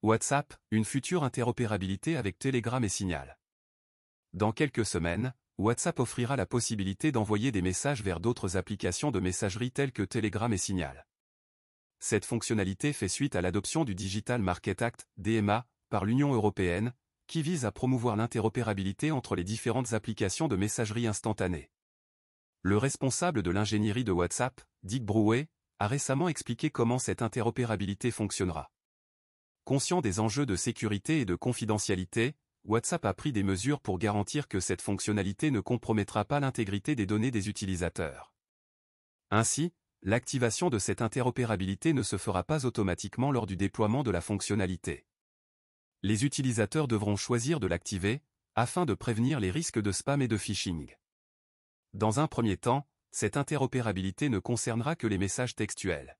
WhatsApp, une future interopérabilité avec Telegram et Signal. Dans quelques semaines, WhatsApp offrira la possibilité d'envoyer des messages vers d'autres applications de messagerie telles que Telegram et Signal. Cette fonctionnalité fait suite à l'adoption du Digital Market Act, DMA, par l'Union européenne, qui vise à promouvoir l'interopérabilité entre les différentes applications de messagerie instantanée. Le responsable de l'ingénierie de WhatsApp, Dick Brouwer, a récemment expliqué comment cette interopérabilité fonctionnera. Conscient des enjeux de sécurité et de confidentialité, WhatsApp a pris des mesures pour garantir que cette fonctionnalité ne compromettra pas l'intégrité des données des utilisateurs. Ainsi, l'activation de cette interopérabilité ne se fera pas automatiquement lors du déploiement de la fonctionnalité. Les utilisateurs devront choisir de l'activer, afin de prévenir les risques de spam et de phishing. Dans un premier temps, cette interopérabilité ne concernera que les messages textuels.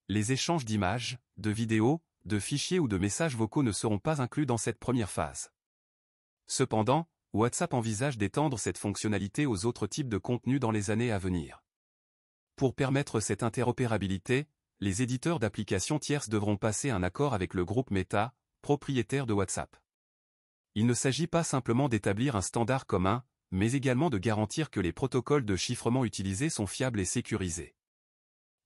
Les échanges d'images, de vidéos, de fichiers ou de messages vocaux ne seront pas inclus dans cette première phase. Cependant, WhatsApp envisage d'étendre cette fonctionnalité aux autres types de contenus dans les années à venir. Pour permettre cette interopérabilité, les éditeurs d'applications tierces devront passer un accord avec le groupe Meta, propriétaire de WhatsApp. Il ne s'agit pas simplement d'établir un standard commun, mais également de garantir que les protocoles de chiffrement utilisés sont fiables et sécurisés.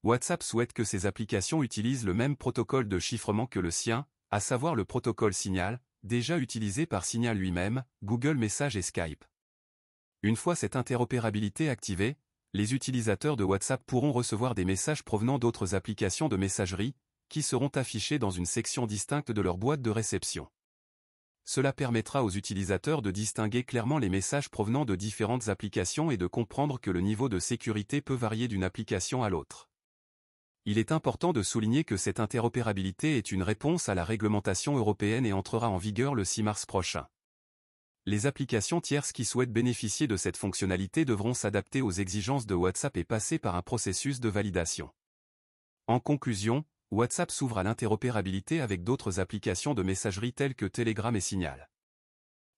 WhatsApp souhaite que ces applications utilisent le même protocole de chiffrement que le sien, à savoir le protocole Signal, déjà utilisé par Signal lui-même, Google Messages et Skype. Une fois cette interopérabilité activée, les utilisateurs de WhatsApp pourront recevoir des messages provenant d'autres applications de messagerie, qui seront affichés dans une section distincte de leur boîte de réception. Cela permettra aux utilisateurs de distinguer clairement les messages provenant de différentes applications et de comprendre que le niveau de sécurité peut varier d'une application à l'autre. Il est important de souligner que cette interopérabilité est une réponse à la réglementation européenne et entrera en vigueur le 6 mars prochain. Les applications tierces qui souhaitent bénéficier de cette fonctionnalité devront s'adapter aux exigences de WhatsApp et passer par un processus de validation. En conclusion, WhatsApp s'ouvre à l'interopérabilité avec d'autres applications de messagerie telles que Telegram et Signal.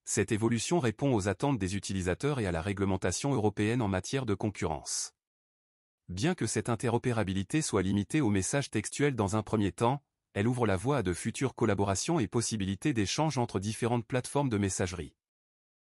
Cette évolution répond aux attentes des utilisateurs et à la réglementation européenne en matière de concurrence. Bien que cette interopérabilité soit limitée aux messages textuels dans un premier temps, elle ouvre la voie à de futures collaborations et possibilités d'échange entre différentes plateformes de messagerie.